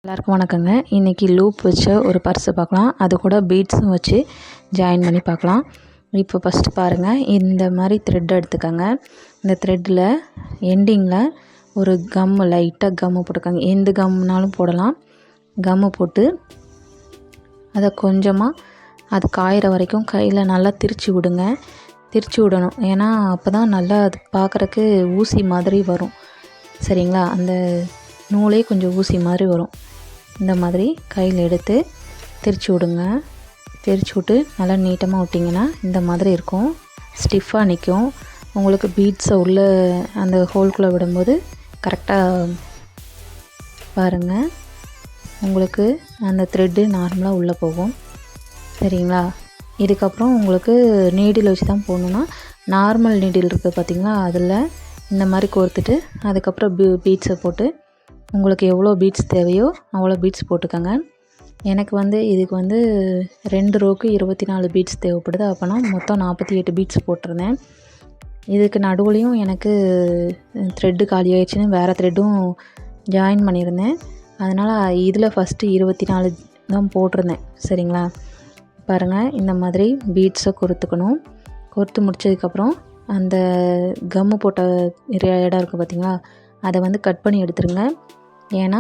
எல்லாருக்கும் வணக்கங்க. இன்றைக்கி லூப் வச்ச ஒரு பர்ஸு பார்க்கலாம். அது கூட பீட்ஸும் வச்சு ஜாயின் பண்ணி பார்க்கலாம். இப்போ ஃபஸ்ட்டு பாருங்கள், இந்த மாதிரி த்ரெட் எடுத்துக்கோங்க. இந்த த்ரெட்டில் எண்டிங்கில் ஒரு கம்மு லைட்டாக கம்மு போட்டுக்கோங்க. எந்த கம்முனாலும் போடலாம். கம்மு போட்டு அதை கொஞ்சமாக அது காயிற வரைக்கும் கையில் நல்லா திரிச்சு விடுங்க. திரிச்சு விடணும். ஏன்னா அப்போ தான் நல்லா அது பார்க்குறக்கு ஊசி மாதிரி வரும். சரிங்களா? அந்த நூலே கொஞ்சம் ஊசி மாதிரி வரும். இந்த மாதிரி கையில் எடுத்து திரிச்சு விடுங்க. திரிச்சு விட்டு நல்லா நீட்டமாக விட்டிங்கன்னா இந்த மாதிரி இருக்கும். ஸ்டிஃபாக நிற்கும். உங்களுக்கு பீட்ஸை உள்ளே அந்த ஹோல்குள்ளே விடும்போது கரெக்டாக பாருங்கள், உங்களுக்கு அந்த த்ரெட்டு நார்மலாக உள்ளே போகும். சரிங்களா? இதுக்கப்புறம் உங்களுக்கு நீடில் வச்சு தான் போடணுன்னா நார்மல் நீடில் இருக்குது பார்த்திங்களா, அதில் இந்த மாதிரி கோர்த்துட்டு அதுக்கப்புறம் பீட்ஸை போட்டு உங்களுக்கு எவ்வளோ பீட்ஸ் தேவையோ அவ்வளோ பீட்ஸ் போட்டுக்கோங்க. எனக்கு இதுக்கு 2 ரோக்கு 24 பீட்ஸ் தேவைப்படுது. அப்போனா மொத்தம் 48 பீட்ஸ் போட்டிருந்தேன். இதுக்கு நடுவுலையும் எனக்கு த்ரெட்டு காலி ஆயிடுச்சுன்னு வேறு த்ரெட்டும் ஜாயின் பண்ணியிருந்தேன். அதனால் இதில் ஃபஸ்ட்டு 24 தான் போட்டிருந்தேன். சரிங்களா? பாருங்கள், இந்த மாதிரி பீட்ஸை கொறுத்துக்கணும். கொறுத்து முடித்ததுக்கப்புறம் அந்த கம்மு போட்ட இடம் இருக்குது பார்த்திங்களா, அதை கட் பண்ணி எடுத்துருங்க. ஏன்னா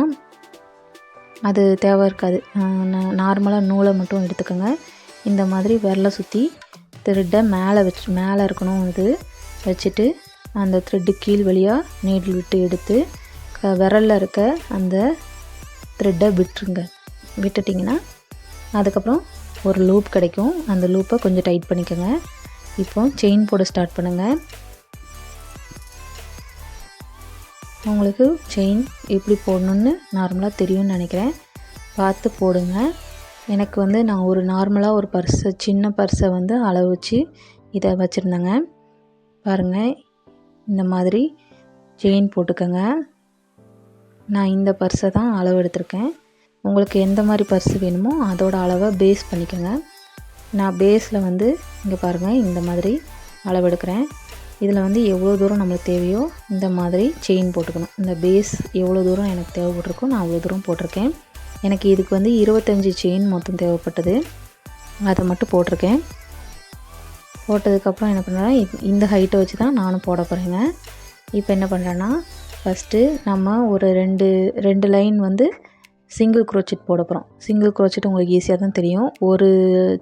அது தேவை இருக்காது. நார்மலாக நூலை மட்டும் எடுத்துக்கோங்க. இந்த மாதிரி விரலை சுற்றி த்ரெட்டை மேலே இருக்கணும். இது வச்சுட்டு அந்த த்ரெட்டு கீழ் வழியாக நீடில் விட்டு எடுத்து விரலில் இருக்க அந்த த்ரெட்டை விட்டுட்டிங்கன்னா அதுக்கப்புறம் ஒரு லூப் கிடைக்கும். அந்த லூப்பை கொஞ்சம் டைட் பண்ணிக்கோங்க. இப்போ செயின் போட ஸ்டார்ட் பண்ணுங்கள். உங்களுக்கு செயின் எப்படி போடணுன்னு நார்மலாக தெரியும்னு நினைக்கிறேன். பார்த்து போடுங்க. எனக்கு நான் ஒரு நார்மலாக ஒரு பர்ஸை சின்ன பர்ஸை அளவு வச்சு இதை வச்சுருந்தேங்க. பாருங்கள், இந்த மாதிரி செயின் போட்டுக்கோங்க. நான் இந்த பர்ஸை தான் அளவு எடுத்திருக்கேன். உங்களுக்கு எந்த மாதிரி பர்ஸு வேணுமோ அதோட அளவை பேஸ் பண்ணிக்கோங்க. நான் பேஸில் இங்கே பாருங்கள், இந்த மாதிரி அளவு எடுக்கிறேன். இதில் எவ்வளோ தூரம் நம்மளுக்கு தேவையோ இந்த மாதிரி செயின் போட்டுக்கணும். இந்த பேஸ் எவ்வளோ தூரம் எனக்கு தேவைப்பட்டிருக்கோ நான் அவ்வளோ தூரம் போட்டிருக்கேன். எனக்கு இதுக்கு 25 செயின் மொத்தம் தேவைப்பட்டது. அதை மட்டும் போட்டிருக்கேன். போட்டதுக்கப்புறம் என்ன பண்ணுறேன், இந்த ஹைட்டை வச்சு தான் நானும் போட போகிறேங்க. இப்போ என்ன பண்ணுறேன்னா, ஃபஸ்ட்டு நம்ம ஒரு ரெண்டு லைன் சிங்கிள் க்ரோச்செட் போட போகிறோம். சிங்கிள் க்ரோச்செட் உங்களுக்கு ஈஸியாக தான் தெரியும். ஒரு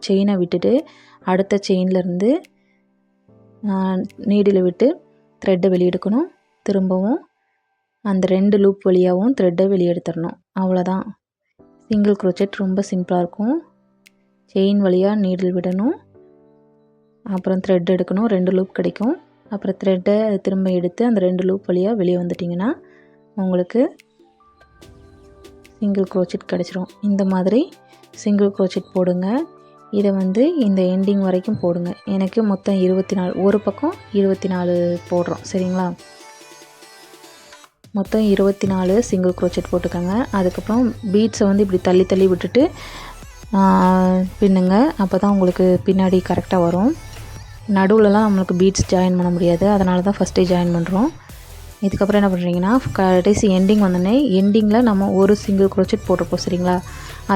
செயினை விட்டுட்டு அடுத்த செயின்லேருந்து நீடில் விட்டு த்ரெட்டை வெளியெடுக்கணும். திரும்பவும் அந்த 2 லூப் வழியாகவும் த்ரெட்டை வெளியெடுத்துடணும். அவ்வளோதான். சிங்கிள் க்ரோச்செட் ரொம்ப சிம்பிளாக இருக்கும். செயின் வழியாக நீடில் விடணும், அப்புறம் த்ரெட் எடுக்கணும். 2 லூப் கிடைக்கும். அப்புறம் த்ரெட்டை திரும்ப எடுத்து அந்த 2 லூப் வழியாக வெளியே வந்துட்டிங்கன்னா உங்களுக்கு சிங்கிள் க்ரோச்செட் கிடச்சிரும். இந்த மாதிரி சிங்கிள் க்ரோச்செட் போடுங்க. இதை இந்த எண்டிங் வரைக்கும் போடுங்க. எனக்கு மொத்தம் 24, ஒரு பக்கம் 24 போடுறோம். சரிங்களா? மொத்தம் 24 சிங்கிள் க்ரோச்செட் போட்டுக்கோங்க. அதுக்கப்புறம் பீட்ஸை இப்படி தள்ளி தள்ளி விட்டுட்டு பின்னுங்க. அப்போ தான் உங்களுக்கு பின்னாடி கரெக்டாக வரும். நடுவில்லாம் நம்மளுக்கு பீட்ஸ் ஜாயின் பண்ண முடியாது. அதனால தான் ஃபஸ்ட்டே ஜாயின் பண்ணுறோம். இதுக்கப்புறம் என்ன பண்ணுறீங்கன்னா, கடைசி எண்டிங் வந்தோடனே எண்டிங்கில் நம்ம ஒரு சிங்கிள் க்ரோச்செட் போட்டிருப்போம். சரிங்களா?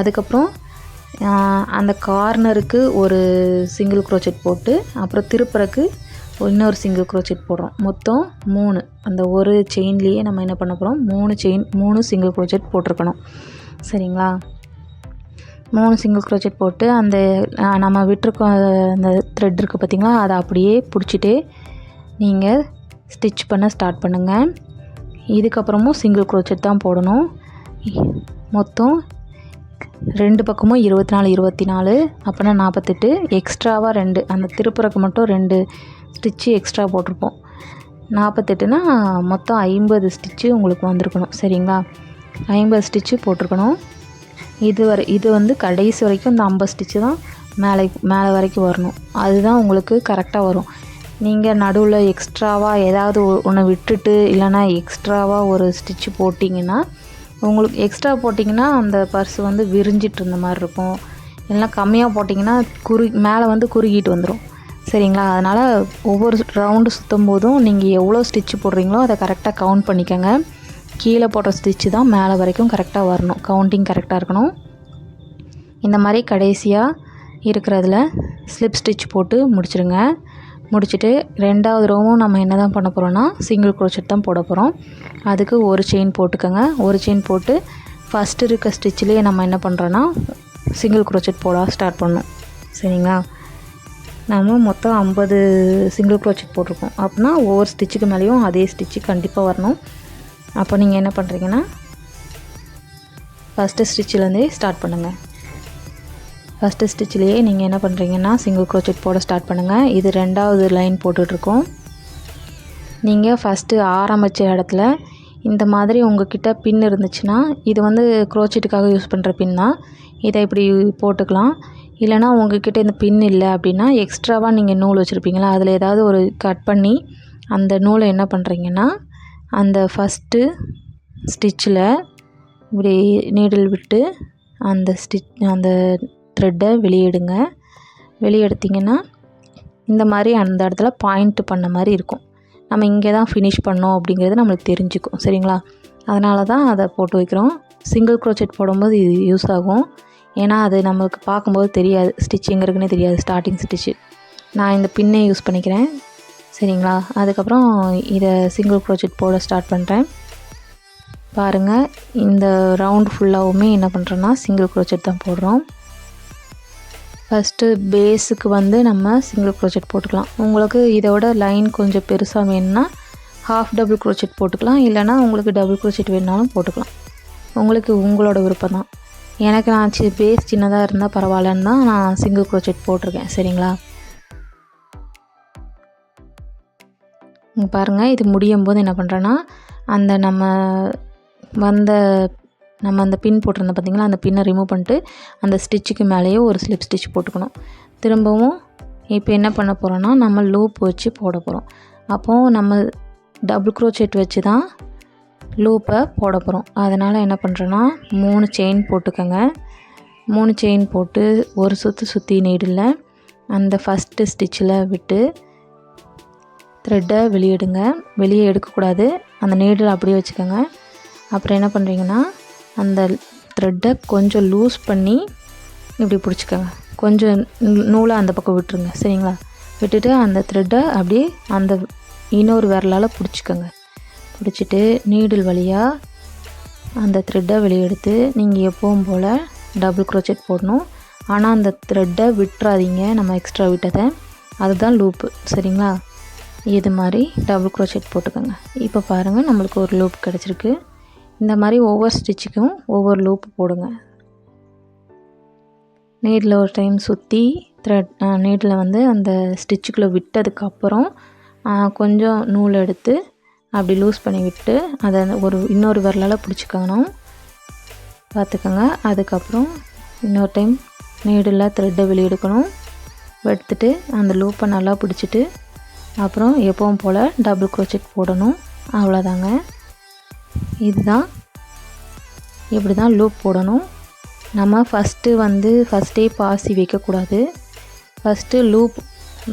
அதுக்கப்புறம் அந்த கார்னருக்கு ஒரு சிங்கிள் க்ரோச்செட் போட்டு அப்புறம் திருப்புறக்கு இன்னொரு சிங்கிள் க்ரோச்செட் போடுறோம். மொத்தம் 3. அந்த ஒரு செயின்லேயே நம்ம என்ன பண்ண போகிறோம், 3 சிங்கிள் க்ரோச்செட் போட்டிருக்கணும். சரிங்களா? 3 சிங்கிள் க்ரோச்செட் போட்டு அந்த நம்ம விட்டுருக்க அந்த த்ரெட் இருக்குது பார்த்திங்களா, அதை அப்படியே பிடிச்சிட்டே நீங்கள் ஸ்டிச் பண்ண ஸ்டார்ட் பண்ணுங்கள். இதுக்கப்புறமும் சிங்கிள் க்ரோச்செட் தான் போடணும். மொத்தம் 2 பக்கமும் 24 அப்போனா 48. எக்ஸ்ட்ராவாக 2 அந்த திருப்புறக்கு மட்டும் 2 ஸ்டிச்சு எக்ஸ்ட்ரா போட்டிருப்போம். 48னா மொத்தம் 50 ஸ்டிச்சு உங்களுக்கு வந்திருக்கணும். சரிங்களா? 50 ஸ்டிச்சு போட்டிருக்கணும். இது கடைசி வரைக்கும் இந்த 50 ஸ்டிச்சு தான் மேலே வரைக்கும் வரணும். அதுதான் உங்களுக்கு கரெக்டாக வரும். நீங்கள் நடுவில் எக்ஸ்ட்ராவாக ஏதாவது ஒன்று விட்டுட்டு இல்லைனா எக்ஸ்ட்ராவாக ஒரு ஸ்டிச்சு போட்டிங்கன்னா, உங்களுக்கு எக்ஸ்ட்ரா போட்டிங்கன்னா அந்த பர்ஸ் விரிஞ்சிட்டு இருந்த மாதிரி இருக்கும். இல்லைனா கம்மியாக போட்டிங்கன்னா மேலே குறுகிட்டு வந்துடும். சரிங்களா? அதனால் ஒவ்வொரு ரவுண்டு சுற்றும் போதும் நீங்கள் எவ்வளோ ஸ்டிச்சு போடுறீங்களோ அதை கரெக்டாக கவுண்ட் பண்ணிக்கோங்க. கீழே போடுற ஸ்டிச்சு தான் மேலே வரைக்கும் கரெக்டாக வரணும், கவுண்டிங் கரெக்டாக இருக்கணும். இந்த மாதிரி கடைசியாக இருக்கிறதுல ஸ்லிப் ஸ்டிச் போட்டு முடிச்சிடுங்க. முடிச்சுட்டு 2வது ரோவும் நம்ம என்ன தான் பண்ண போகிறோன்னா சிங்கிள் க்ரோச்செட் தான் போட போகிறோம். அதுக்கு ஒரு செயின் போட்டுக்கோங்க. ஒரு செயின் போட்டு ஃபஸ்ட்டு இருக்க ஸ்டிச்சிலே நம்ம என்ன பண்ணுறோன்னா சிங்கிள் க்ரோச்செட் போட ஸ்டார்ட் பண்ணணும். சரிங்களா? நம்ம மொத்தம் 50 சிங்கிள் க்ரோச்செட் போட்டிருக்கோம். அப்படின்னா ஒவ்வொரு ஸ்டிச்சுக்கு மேலேயும் அதே ஸ்டிச்சு கண்டிப்பாக வரணும். அப்போ நீங்கள் என்ன பண்ணுறீங்கன்னா ஃபஸ்ட்டு ஸ்டிச்சிலேருந்தே ஸ்டார்ட் பண்ணுங்கள். ஃபஸ்ட்டு ஸ்டிச்சிலேயே நீங்கள் என்ன பண்ணுறீங்கன்னா சிங்கிள் க்ரோச்செட் போட ஸ்டார்ட் பண்ணுங்கள். இது 2வது லைன் போட்டுட்ருக்கோம். நீங்கள் ஃபஸ்ட்டு ஆரம்பித்த இடத்துல இந்த மாதிரி உங்கள்கிட்ட பின் இருந்துச்சுன்னா, இது வந்து க்ரோச்செட்டுக்காக யூஸ் பண்ணுற பின் தான், இதை இப்படி போட்டுக்கலாம். இல்லைனா உங்கள்கிட்ட இந்த பின் இல்லை அப்படின்னா எக்ஸ்ட்ராவாக நீங்கள் நூல் வச்சுருப்பீங்களா, அதில் ஏதாவது ஒரு கட் பண்ணி அந்த நூலை என்ன பண்ணுறீங்கன்னா அந்த ஃபஸ்ட்டு ஸ்டிச்சில் இப்படி நீடில் விட்டு அந்த த்ரெட்டை வெளியே எடுங்க. வெளியே எடுத்திங்கன்னா இந்த மாதிரி அந்த இடத்துல பாயிண்ட் பண்ண மாதிரி இருக்கும். நம்ம இங்கே தான் ஃபினிஷ் பண்ணோம் அப்படிங்கிறது நம்மளுக்கு தெரிஞ்சுக்கும். சரிங்களா? அதனால தான் அதை போட்டு வைக்கிறோம். சிங்கிள் க்ரோச்செட் போடும்போது இது யூஸ் ஆகும். ஏன்னா அது நம்மளுக்கு பார்க்கும்போது தெரியாது, ஸ்டிச் எங்கே இருக்குன்னே தெரியாது, ஸ்டார்டிங் ஸ்டிச்சு. நான் இந்த பின்னே யூஸ் பண்ணிக்கிறேன். சரிங்களா? அதுக்கப்புறம் இதை சிங்கிள் க்ரோச்செட் போட ஸ்டார்ட் பண்ணுறேன். பாருங்கள், இந்த ரவுண்ட் ஃபுல்லாகவுமே என்ன பண்ணுறோன்னா சிங்கிள் க்ரோச்செட் தான் போடுறோம். ஃபஸ்ட்டு பேஸுக்கு வந்து நம்ம சிங்கிள் க்ரோச்செட் போட்டுக்கலாம். உங்களுக்கு இதோட லைன் கொஞ்சம் பெருசாக வேணும்னா ஹாஃப் டபுள் க்ரோச்செட் போட்டுக்கலாம். இல்லைனா உங்களுக்கு டபுள் க்ரோச்செட் வேணுனாலும் போட்டுக்கலாம். உங்களுக்கு உங்களோட விருப்பம் தான். எனக்கு நான் பேஸ் சின்னதாக இருந்தால் பரவாயில்லன்னு தான் நான் சிங்கிள் க்ரோச்செட் போட்டிருக்கேன். சரிங்களா? பாருங்கள், இது முடியும் போது என்ன பண்ணுறேன்னா அந்த நம்ம அந்த பின் போட்டிருந்தோம் பார்த்திங்களா, அந்த பின்னை ரிமூவ் பண்ணிட்டு அந்த ஸ்டிச்சுக்கு மேலேயே ஒரு ஸ்லிப் ஸ்டிச் போட்டுக்கணும். திரும்பவும் இப்போ என்ன பண்ண போகிறோன்னா நம்ம லூப் வச்சு போட போகிறோம். அப்போது நம்ம டபுள் க்ரோச்செட் வச்சு தான் லூப்பை போட போகிறோம். அதனால் என்ன பண்ணுறோன்னா 3 செயின் போட்டுக்கோங்க. 3 செயின் போட்டு ஒரு சுற்றி நீடில் அந்த ஃபஸ்ட்டு ஸ்டிச்சில் விட்டு த்ரெட்டை வெளியிடுங்க. வெளியே எடுக்கக்கூடாது, அந்த நீடில் அப்படியே வச்சுக்கோங்க. அப்புறம் என்ன பண்ணுறீங்கன்னா அந்த த்ரெட்டை கொஞ்சம் லூஸ் பண்ணி இப்படி பிடிச்சிக்கோங்க. கொஞ்சம் நூலை அந்த பக்கம் விட்டுருங்க. சரிங்களா? விட்டுட்டு அந்த த்ரெட்டை அப்படியே அந்த இன்னொரு விரலால் பிடிச்சிக்கோங்க. பிடிச்சிட்டு நீடில் வழியாக அந்த த்ரெட்டை வெளியே எடுத்து நீங்கள் எப்பவும் போல் டபுள் க்ரோச்செட் போடணும். ஆனால் அந்த த்ரெட்டை விட்டுறாதீங்க, நம்ம எக்ஸ்ட்ரா விட்டதை, அதுதான் லூப்பு. சரிங்களா? இது மாதிரி டபுள் க்ரோச்செட் போட்டுக்கோங்க. இப்போ பாருங்கள், நம்மளுக்கு ஒரு லூப் கிடச்சிருக்கு. இந்த மாதிரி ஒவ்வொரு ஸ்டிச்சுக்கும் ஒவ்வொரு லூப் போடுங்க. நீடில் ஒரு டைம் சுற்றி நீடில் வந்து அந்த ஸ்டிச்சுக்குள்ளே விட்டதுக்கப்புறம் கொஞ்சம் நூல் எடுத்து அப்படி லூஸ் பண்ணி விட்டு அதை இன்னொரு விரலால் பிடிச்சிக்கணும். பார்த்துக்கோங்க. அதுக்கப்புறம் இன்னொரு டைம் நீடில் த்ரெட்டை வெளியே எடுக்கணும். எடுத்துட்டு அந்த லூப்பை நல்லா பிடிச்சிட்டு அப்புறம் எப்பவும் போல் டபுள் க்ரோச்செட் போடணும். அவ்வளோதாங்க. இதுதான், இப்படி தான் லூப் போடணும். நம்ம ஃபஸ்ட்டே பாசி வைக்கக்கூடாது. ஃபஸ்ட்டு லூப்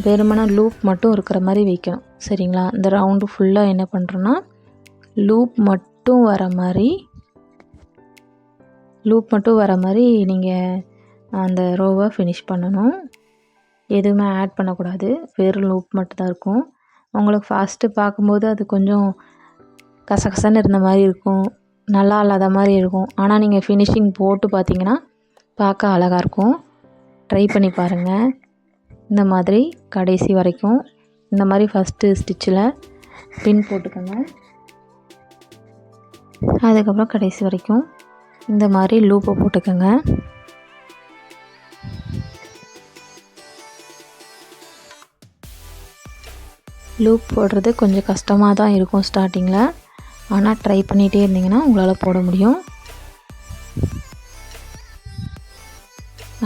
வெறுமனே லூப் மட்டும் இருக்கிற மாதிரி வைக்கணும். சரிங்களா? இந்த ரவுண்டு ஃபுல்லாக என்ன பண்ணுறோன்னா லூப் மட்டும் வர மாதிரி நீங்கள் அந்த ரோவை ஃபினிஷ் பண்ணணும். எதுவுமே ஆட் பண்ணக்கூடாது, வெறும் லூப் மட்டும் தான் இருக்கும். உங்களுக்கு ஃபஸ்ட்டு பார்க்கும்போது அது கொஞ்சம் கசகசன்னு இருந்த மாதிரி இருக்கும், நல்லா இல்லாத மாதிரி இருக்கும். ஆனால் நீங்கள் ஃபினிஷிங் போட்டு பார்த்தீங்கன்னா பார்க்க அழகாக இருக்கும். ட்ரை பண்ணி பாருங்கள். இந்த மாதிரி கடைசி வரைக்கும் இந்த மாதிரி ஃபஸ்ட்டு ஸ்டிச்சில் பின் போட்டுக்கோங்க. அதுக்கப்புறம் கடைசி வரைக்கும் இந்த மாதிரி லூப்பை போட்டுக்கோங்க. லூப் போடுறது கொஞ்சம் கஷ்டமாக தான் இருக்கும் ஸ்டார்டிங்கில். ஆனால் ட்ரை பண்ணிகிட்டே இருந்தீங்கன்னா உங்களால் போட முடியும்.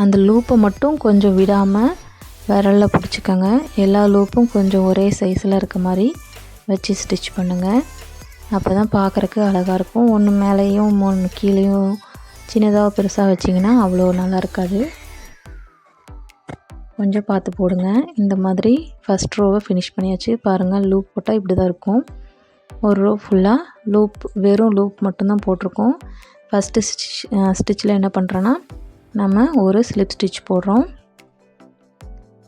அந்த லூப்பை மட்டும் கொஞ்சம் விடாமல் விரலில் பிடிச்சிக்கோங்க. எல்லா லூப்பும் கொஞ்சம் ஒரே சைஸில் இருக்க மாதிரி வச்சு ஸ்டிச் பண்ணுங்கள். அப்போ தான் பார்க்குறக்கு அழகாக இருக்கும். ஒன்று மேலேயும் ஒன்று கீழேயும் சின்னதாக பெருசாக வச்சிங்கன்னா அவ்வளோ நல்லா இருக்காது. கொஞ்சம் பார்த்து போடுங்க. இந்த மாதிரி ஃபஸ்ட் ரோவை ஃபினிஷ் பண்ணியாச்சு. பாருங்கள், லூப் போட்டால் இப்படி தான் இருக்கும். ஒரு ரோ ஃபுல்லாக லூப், வெறும் லூப் மட்டும்தான் போட்டிருக்கோம். ஃபஸ்ட்டு ஸ்டிச்சில் என்ன பண்ணுறோன்னா நம்ம ஒரு ஸ்லிப் ஸ்டிச் போடுறோம்.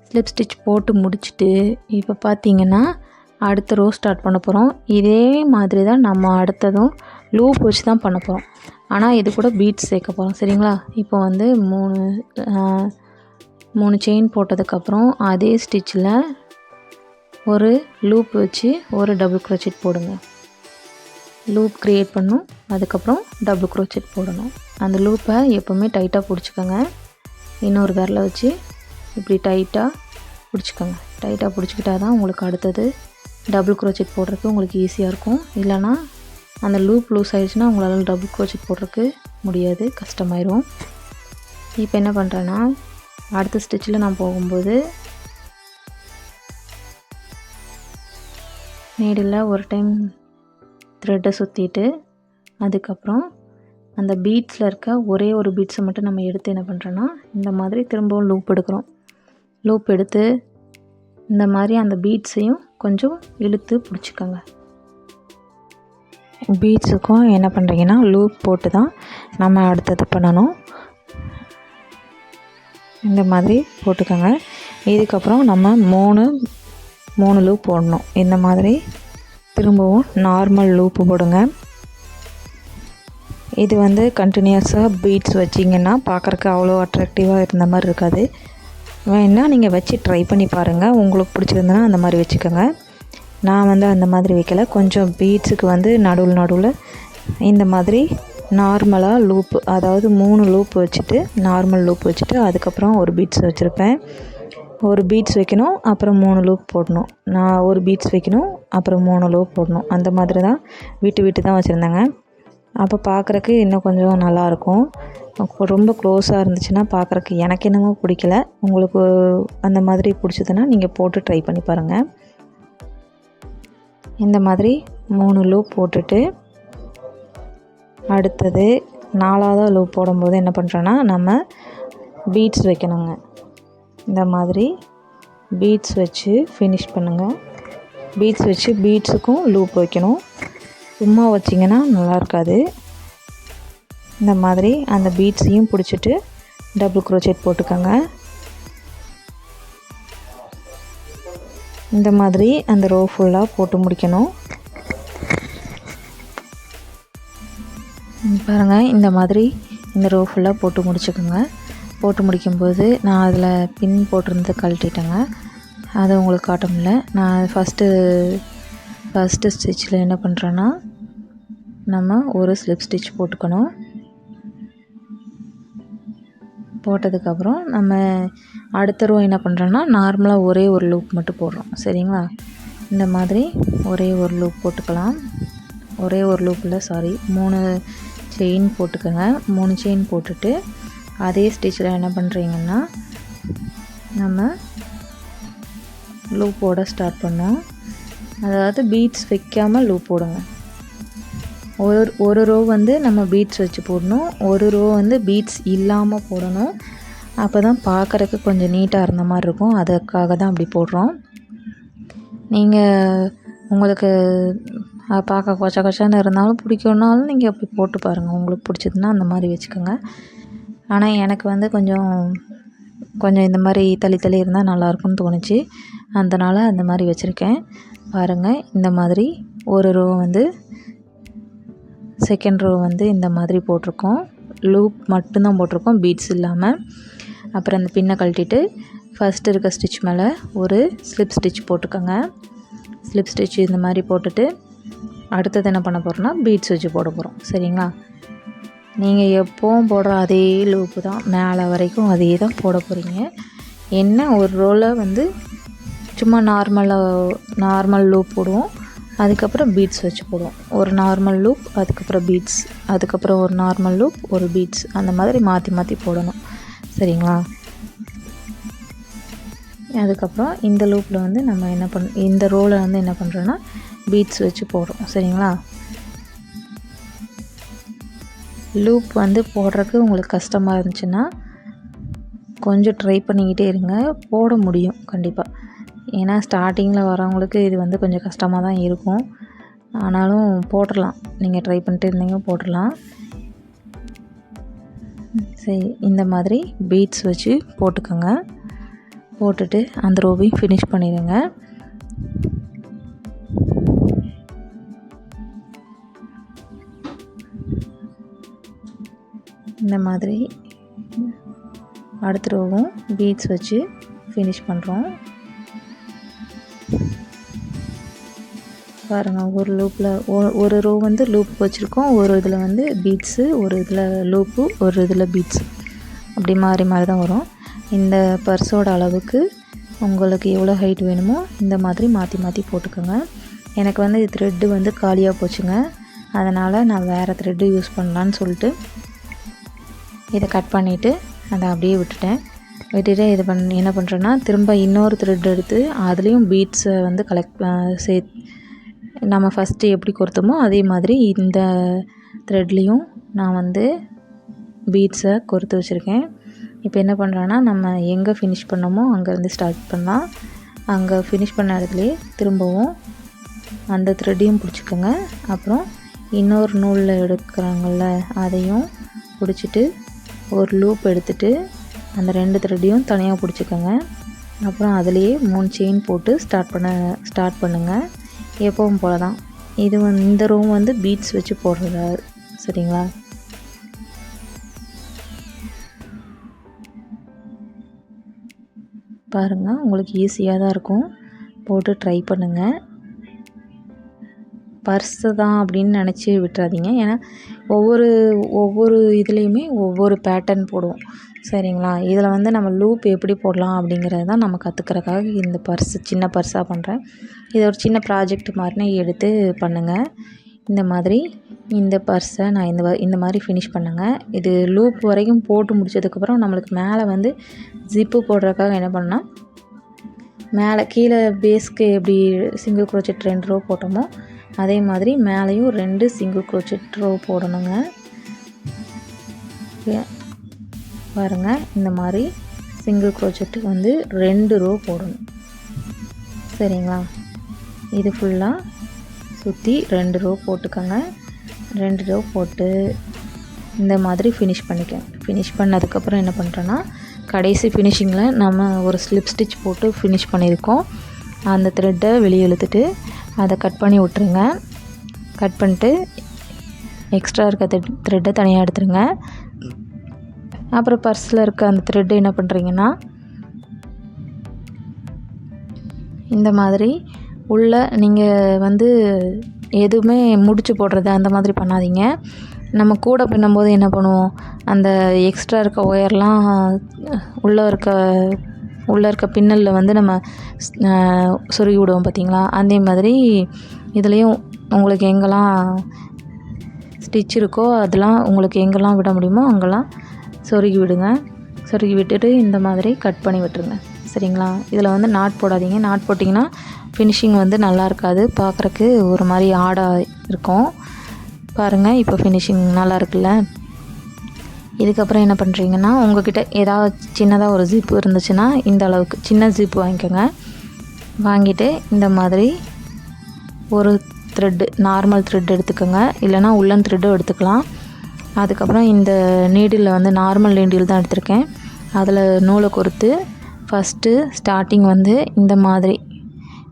ஸ்லிப் ஸ்டிச் போட்டு முடிச்சுட்டு இப்போ பார்த்திங்கன்னா அடுத்த ரோ ஸ்டார்ட் பண்ண போகிறோம். இதே மாதிரி தான் நம்ம அடுத்ததும் லூப் வச்சு தான் பண்ண போகிறோம். ஆனால் இது கூட பீட்ஸ் சேர்க்க போகிறோம். சரிங்களா? இப்போ வந்து 3 செயின் போட்டதுக்கப்புறம் அதே ஸ்டிச்சில் ஒரு லூப் வச்சு ஒரு டபுள் க்ரோச்செட் போடுங்க. லூப் க்ரியேட் பண்ணும், அதுக்கப்புறம் டபுள் க்ரோச்செட் போடணும். அந்த லூப்பை எப்போவுமே டைட்டாக பிடிச்சிக்கோங்க. இன்னொரு விரலை வச்சு இப்படி டைட்டாக பிடிச்சிக்கோங்க. டைட்டாக பிடிச்சிக்கிட்டா தான் உங்களுக்கு அடுத்தது டபுள் க்ரோச்செட் போடுறதுக்கு உங்களுக்கு ஈஸியாக இருக்கும். இல்லைனா அந்த லூப் லூஸ் ஆகிடுச்சுன்னா உங்களால் டபுள் க்ரோச்செட் போடுறதுக்கு முடியாது, கஷ்டமாயிரும். இப்போ என்ன பண்ணுறேன்னா அடுத்த ஸ்டிச்சில் நான் போகும்போது நீடில் ஒரு டைம் த்ரெட்டை சுற்றிட்டு அதுக்கப்புறம் அந்த பீட்ஸில் இருக்க ஒரே ஒரு பீட்ஸை மட்டும் நம்ம எடுத்து என்ன பண்ணுறோன்னா இந்த மாதிரி திரும்பவும் லூப் எடுக்கிறோம். லூப் எடுத்து இந்த மாதிரி அந்த பீட்ஸையும் கொஞ்சம் இழுத்து பிடிச்சிக்கோங்க. பீட்ஸுக்கும் என்ன பண்ணுறீங்கன்னா லூப் போட்டு தான் நம்ம அடுத்தது பண்ணணும். இந்த மாதிரி போட்டுக்கோங்க. இதுக்கப்புறம் நம்ம மூணு லூப் போடணும். இந்த மாதிரி திரும்பவும் நார்மல் லூப்பு போடுங்க. இது வந்து கண்டினியூஸாக பீட்ஸ் வச்சிங்கன்னா பார்க்குறக்கு அவ்வளோ அட்ராக்டிவாக இருந்த மாதிரி இருக்காது. வேணால் நீங்கள் வச்சு ட்ரை பண்ணி பாருங்கள். உங்களுக்கு பிடிச்சிருந்தனா அந்த மாதிரி வச்சுக்கோங்க. நான் வந்து அந்த மாதிரி வைக்கல. கொஞ்சம் பீட்ஸுக்கு வந்து நடுவில் இந்த மாதிரி நார்மலாக லூப்பு, அதாவது 3 லூப் வச்சுட்டு நார்மல் லூப் வச்சுட்டு அதுக்கப்புறம் ஒரு பீட்ஸ் வச்சுருப்பேன். ஒரு பீட்ஸ் வைக்கணும், அப்புறம் 3 லூப் போடணும். நான் ஒரு பீட்ஸ் வைக்கணும், அப்புறம் 3 லூப் போடணும். அந்த மாதிரி தான் விட்டு தான் வச்சுருந்தேங்க. அப்போ பார்க்குறக்கு இன்னும் கொஞ்சம் நல்லாயிருக்கும். ரொம்ப க்ளோஸாக இருந்துச்சுன்னா பார்க்குறக்கு எனக்கு என்னமோ பிடிக்கல. உங்களுக்கு அந்த மாதிரி பிடிச்சதுன்னா நீங்கள் போட்டு ட்ரை பண்ணி பாருங்கள். இந்த மாதிரி 3 லூப் போட்டுட்டு அடுத்தது 4ஆவது லூப் போடும்போது என்ன பண்ணுறோன்னா நம்ம பீட்ஸ் வைக்கணுங்க. இந்த மாதிரி பீட்ஸ் வச்சு ஃபினிஷ் பண்ணுங்கள். பீட்ஸ் வச்சு பீட்ஸுக்கும் லூப் வைக்கணும். சும்மா வச்சிங்கன்னா நல்லா இருக்காது. இந்த மாதிரி அந்த பீட்ஸையும் பிடிச்சிட்டு டபுள் க்ரோச்செட் போட்டுக்கோங்க. இந்த மாதிரி அந்த ரோ ஃபுல்லாக போட்டு முடிக்கணும். பாருங்கள், இந்த மாதிரி இந்த ரோ ஃபுல்லாக போட்டு முடிச்சுக்கோங்க. போட்டு முடிக்கும்போது நான் அதில் பின் போட்டிருந்தது கழட்டிட்டேங்க. அதை உங்களுக்கு காட்ட முடியல. நான் ஃபஸ்ட்டு ஸ்டிச்சில் என்ன பண்ணுறேன்னா நம்ம ஒரு ஸ்லிப் ஸ்டிச் போட்டுக்கணும். போட்டதுக்கப்புறம் நம்ம அடுத்த ரோ என்ன பண்ணுறோன்னா நார்மலாக ஒரே ஒரு லூப் மட்டும் போடுறோம். சரிங்களா? இந்த மாதிரி ஒரே ஒரு லூப் போட்டுக்கலாம். ஒரே ஒரு லூப்பில் 3 செயின் போட்டுக்கோங்க. 3 செயின் போட்டுட்டு அதே ஸ்டிச்சில் என்ன பண்ணுறீங்கன்னா நம்ம லூப் போட ஸ்டார்ட் பண்ணோம். அதாவது பீட்ஸ் வைக்காமல் லூப் போடுங்க. ஒரு ரோ வந்து நம்ம பீட்ஸ் வச்சு போடணும், ஒரு ரோ வந்து பீட்ஸ் இல்லாமல் போடணும். அப்போ தான் பார்க்குறக்கு கொஞ்சம் நீட்டாக இருந்த மாதிரி இருக்கும். அதுக்காக தான் அப்படி போடுறோம். நீங்கள் உங்களுக்கு பார்க்க கொச்ச கொச்சான்னு இருந்தாலும் பிடிக்கும்னாலும் நீங்கள் அப்படி போட்டு பாருங்கள். உங்களுக்கு பிடிச்சதுன்னா அந்த மாதிரி வச்சுக்கோங்க. ஆனால் எனக்கு வந்து கொஞ்சம் இந்த மாதிரி தள்ளி இருந்தால் நல்லாயிருக்கும்னு தோணுச்சு. அதனால் அந்த மாதிரி வச்சுருக்கேன். பாருங்கள், இந்த மாதிரி ஒரு ரோ வந்து செகண்ட் ரோ வந்து இந்த மாதிரி போட்டிருக்கோம். லூப் மட்டும்தான் போட்டிருக்கோம், பீட்ஸ் இல்லாமல். அப்புறம் அந்த பின்னை கழட்டிட்டு ஃபஸ்ட்டு இருக்க ஸ்டிச் மேலே ஒரு ஸ்லிப் ஸ்டிச் போட்டுக்கோங்க. ஸ்லிப் ஸ்டிச் இந்த மாதிரி போட்டுட்டு அடுத்தது என்ன பண்ண போகிறோன்னா பீட்ஸ் வச்சு போட போகிறோம். சரிங்களா? நீங்கள் எப்போவும் போடுற அதே லூப்பு தான், மேலே வரைக்கும் அதே தான் போட போகிறீங்க. என்ன ஒரு ரோவில் வந்து சும்மா நார்மல் லூப் போடுவோம், அதுக்கப்புறம் பீட்ஸ் வச்சு போடுவோம். ஒரு நார்மல் லூப், அதுக்கப்புறம் பீட்ஸ், அதுக்கப்புறம் ஒரு நார்மல் லூப், ஒரு பீட்ஸ், அந்த மாதிரி மாற்றி போடணும். சரிங்களா? அதுக்கப்புறம் இந்த லூப்பில் வந்து நம்ம இந்த ரோவில் வந்து என்ன பண்ணுறோன்னா பீட்ஸ் வச்சு போடுறோம். சரிங்களா? லூப் வந்து போடுறதுக்கு உங்களுக்கு கஷ்டமாக இருந்துச்சுன்னா கொஞ்சம் ட்ரை பண்ணிக்கிட்டே இருங்க, போட முடியும் கண்டிப்பாக. ஏன்னா ஸ்டார்டிங்கில் வரவங்களுக்கு இது வந்து கொஞ்சம் கஷ்டமாக தான் இருக்கும். ஆனாலும் போட்டுடலாம், நீங்கள் ட்ரை பண்ணிட்டு இருந்தீங்க போட்டுடலாம். சரி, இந்த மாதிரி பீட்ஸ் வச்சு போட்டுக்கோங்க. போட்டுட்டு அந்த ரோவையும் ஃபினிஷ் பண்ணிடுங்க. இந்த மாதிரி அடுத்த ரோவும் பீட்ஸ் வச்சு ஃபினிஷ் பண்ணுறோம். பாருங்கள், ஒரு லூப்பில் ஒரு ரோ வந்து லூப் வச்சுருக்கோம், ஒரு இதில் வந்து பீட்ஸு, ஒரு இதில் லூப்பு, ஒரு இதில் பீட்ஸு, அப்படி மாறி மாறி தான் வரும். இந்த பர்ஸோட அளவுக்கு உங்களுக்கு எவ்வளோ ஹைட் வேணுமோ இந்த மாதிரி மாற்றி மாற்றி போட்டுக்கோங்க. எனக்கு வந்து த்ரெட்டு வந்து காலியாக போச்சுங்க, அதனால் நான் வேறு த்ரெட்டு யூஸ் பண்ணலான்னு சொல்லிட்டு இதை கட் பண்ணிவிட்டு அதை அப்படியே விட்டுட்டு இதை என்ன பண்ணுறேன்னா, திரும்ப இன்னொரு த்ரெட் எடுத்து அதுலேயும் பீட்ஸை வந்து நம்ம ஃபஸ்ட்டு எப்படி கொறுத்தோமோ அதே மாதிரி இந்த த்ரெட்லேயும் நான் வந்து பீட்ஸை கொறுத்து வச்சுருக்கேன். இப்போ என்ன பண்ணுறேன்னா, நம்ம எங்கே ஃபினிஷ் பண்ணோமோ அங்கேருந்து ஸ்டார்ட் பண்ணலாம். அங்கே ஃபினிஷ் பண்ண இடத்துலையே திரும்பவும் அந்த த்ரெட்டையும் பிடிச்சிக்கோங்க. அப்புறம் இன்னொரு நூலில் எடுக்கிறாங்கள்ல அதையும் பிடிச்சிட்டு ஒரு லூப் எடுத்துகிட்டு அந்த 2 த்ரெட்டையும் தனியாக பிடிச்சிக்கோங்க. அப்புறம் அதுலேயே 3 செயின் போட்டு ஸ்டார்ட் பண்ணுங்கள். எப்பவும் போல தான் இது இந்த ரோம் வந்து பீட்ஸ் வச்சு போடுறது, சரிங்களா? பாருங்கள், உங்களுக்கு ஈஸியாக தான் இருக்கும், போட்டு ட்ரை பண்ணுங்கள். பர்ஸு தான் அப்படின்னு நினச்சி விட்டுறாதீங்க. ஏன்னா ஒவ்வொரு இதுலேயுமே ஒவ்வொரு பேட்டர்ன் போடுவோம், சரிங்களா? இதில் வந்து நம்ம லூப் எப்படி போடலாம் அப்படிங்கிறது தான் நம்ம கற்றுக்கிறதுக்காக இந்த சின்ன பர்ஸாக பண்ணுறேன். இதை ஒரு சின்ன ப்ராஜெக்ட் மாதிரினே எடுத்து பண்ணுங்கள். இந்த மாதிரி இந்த பர்ஸை நான் இந்த மாதிரி ஃபினிஷ் பண்ணுங்கள். இது லூப் வரைக்கும் போட்டு முடிச்சதுக்கப்புறம் நம்மளுக்கு மேலே வந்து ஜிப்பு போடுறதுக்காக என்ன பண்ணால், மேலே கீழே பேஸ்க்கு எப்படி சிங்கிள் க்ரோச்செட் 2 ரோ போட்டோமோ அதே மாதிரி மேலேயும் 2 சிங்கிள் க்ரோச்செட் ரோ போடணுங்க. பாருங்கள், இந்த மாதிரி சிங்கிள் க்ரோச்செட்டு வந்து 2 ரோ போடணும், சரிங்களா? இது ஃபுல்லாக சுற்றி 2 ரோ போட்டுக்கோங்க. 2 ரோ போட்டு இந்த மாதிரி ஃபினிஷ் பண்ணிக்கோங்க. ஃபினிஷ் பண்ணதுக்கப்புறம் என்ன பண்ணுறேன்னா, கடைசி ஃபினிஷிங்கில் நம்ம ஒரு ஸ்லிப் ஸ்டிச் போட்டு ஃபினிஷ் பண்ணியிருக்கோம். அந்த த்ரெட்டை வெளியே இழுத்துட்டு அதை கட் பண்ணி விட்டுருங்க. கட் பண்ணிட்டு எக்ஸ்ட்ரா இருக்க த்ரெட்டை தனியாக எடுத்துருங்க. அப்புறம் பர்ஸில் இருக்க அந்த த்ரெட்டு என்ன பண்ணுறீங்கன்னா, இந்த மாதிரி உள்ள நீங்கள் வந்து எதுவுமே முடிச்சு போடுறது அந்த மாதிரி பண்ணாதீங்க. நம்ம கூட பின்னும்போது என்ன பண்ணுவோம், அந்த எக்ஸ்ட்ரா இருக்க ஒயர்லாம் உள்ளே இருக்க பின்னலில் வந்து நம்ம சொருகி விடுவோம் பார்த்தீங்களா? அதே மாதிரி இதுலேயும் உங்களுக்கு எங்கெல்லாம் ஸ்டிச் இருக்கோ அதெல்லாம் உங்களுக்கு எங்கெல்லாம் விட முடியுமோ அங்கெல்லாம் சொருகி விடுங்க. சொருகி விட்டுட்டு இந்த மாதிரி கட் பண்ணி விட்டுருங்க, சரிங்களா? இதில் வந்து நாட் போடாதீங்க. நாட் போட்டிங்கன்னா ஃபினிஷிங் வந்து நல்லா இருக்காது, பார்க்குறக்கு ஒரு மாதிரி ஆடாக இருக்கும். பாருங்கள், இப்போ ஃபினிஷிங் நல்லா இருக்குல்ல? இதுக்கப்புறம் என்ன பண்ணுறீங்கன்னா, உங்கள்கிட்ட ஏதாவது சின்னதாக ஒரு ஜிப்பு இருந்துச்சுன்னா இந்த அளவுக்கு சின்ன ஜிப்பு வாங்கிக்கோங்க. வாங்கிட்டு இந்த மாதிரி ஒரு த்ரெட்டு, நார்மல் த்ரெட் எடுத்துக்கோங்க, இல்லைனா உள்ளன் த்ரெட்டும் எடுத்துக்கலாம். அதுக்கப்புறம் இந்த நீடில் வந்து நார்மல் நீடில் தான் எடுத்திருக்கேன். அதில் நூலை கோர்த்து ஃபஸ்ட்டு ஸ்டார்டிங் வந்து இந்த மாதிரி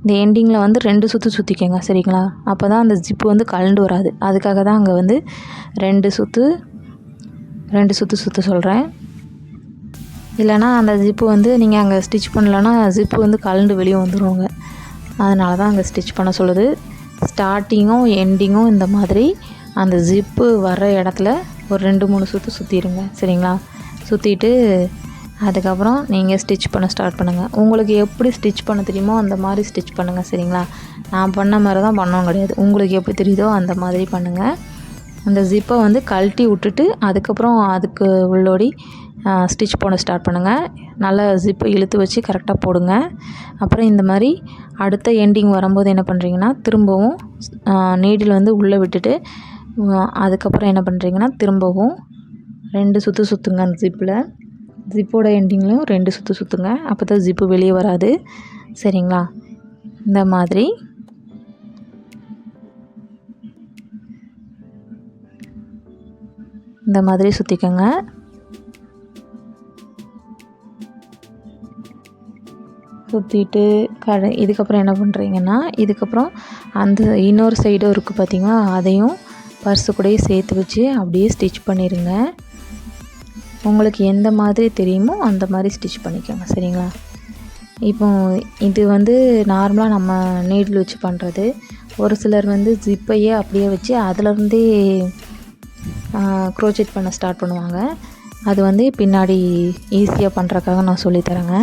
இந்த எண்டிங்கில் வந்து 2 சுற்று சுற்றிக்கோங்க, சரிங்களா? அப்போ தான் அந்த ஜிப்பு வந்து கழண்டு வராது. அதுக்காக தான் அங்கே வந்து 2 சுற்று சுற்ற சொல்கிறேன். இல்லைனா அந்த ஜிப்பு வந்து நீங்கள் அங்கே ஸ்டிச் பண்ணலன்னா ஜிப்பு வந்து கழண்டு வெளியே வந்துடுவாங்க. அதனால தான் அங்கே ஸ்டிச் பண்ண சொல்லுது. ஸ்டார்டிங்கும் எண்டிங்கும் இந்த மாதிரி அந்த ஜிப்பு வர்ற இடத்துல ஒரு 2-3 சுற்று சுற்றிடுங்க, சரிங்களா? சுற்றிட்டு அதுக்கப்புறம் நீங்கள் ஸ்டிச் பண்ண ஸ்டார்ட் பண்ணுங்கள். உங்களுக்கு எப்படி ஸ்டிச் பண்ண தெரியுமோ அந்த மாதிரி ஸ்டிச் பண்ணுங்கள், சரிங்களா? நான் பண்ண மாதிரி தான் பண்ணவும் கிடையாது, உங்களுக்கு எப்படி தெரியுதோ அந்த மாதிரி பண்ணுங்கள். அந்த ஜிப்பை வந்து கழட்டி விட்டுட்டு அதுக்கப்புறம் அதுக்கு உள்ளோடி ஸ்டிச் போட ஸ்டார்ட் பண்ணுங்கள். நல்லா ஜிப்பை இழுத்து வச்சு கரெக்டாக போடுங்க. அப்புறம் இந்த மாதிரி அடுத்த எண்டிங் வரும்போது என்ன பண்ணுறீங்கன்னா, திரும்பவும் நீடில் வந்து உள்ளே விட்டுட்டு அதுக்கப்புறம் என்ன பண்ணுறீங்கன்னா, திரும்பவும் 2 சுற்று சுற்றுங்க. அந்த ஜிப்போட எண்டிங்லையும் 2 சுற்று சுற்றுங்க. அப்போ தான் ஜிப்பு வெளியே வராது, சரிங்களா? இந்த மாதிரி இந்த மாதிரி சுற்றிக்கோங்க. சுற்றிட்டு இதுக்கப்புறம் என்ன பண்ணுறீங்கன்னா, இதுக்கப்புறம் அந்த இன்னொரு சைடும் இருக்குது பார்த்திங்களா, அதையும் பர்ஸு கூடயே சேர்த்து வச்சு அப்படியே ஸ்டிச் பண்ணிடுங்க. உங்களுக்கு எந்த மாதிரி தெரியுமோ அந்த மாதிரி ஸ்டிச் பண்ணிக்கோங்க. சரிங்களா? இப்போ இது வந்து நார்மலாக நம்ம நீடில் வச்சு பண்ணுறது. ஒரு சிலர் வந்து ஜிப்பையே அப்படியே வச்சு அதிலருந்தே க்ரோச்செட் பண்ண ஸ்டார்ட் பண்ணுவாங்க. அது வந்து பின்னாடி ஈஸியாக பண்ணுறக்காக நான் சொல்லித்தரேங்க.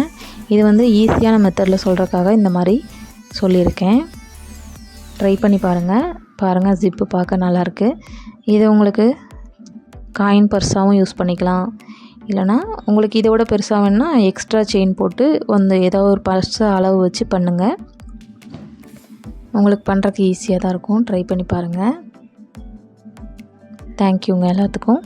இது வந்து ஈஸியான மெத்தடில் சொல்கிறக்காக இந்த மாதிரி சொல்லியிருக்கேன். ட்ரை பண்ணி பாருங்கள். ஜிப்பு பார்க்க நல்லாயிருக்கு. இது உங்களுக்கு காயின் பர்ஸாகவும் யூஸ் பண்ணிக்கலாம். இல்லைனா உங்களுக்கு இதோட பெருசாக வேணுன்னா எக்ஸ்ட்ரா செயின் போட்டு ஏதோ ஒரு பர்ஸை அளவு வச்சு பண்ணுங்கள். உங்களுக்கு பண்ணுறதுக்கு ஈஸியாக தான் இருக்கும். ட்ரை பண்ணி பாருங்கள். தேங்க்யூங்க எல்லாத்துக்கும்.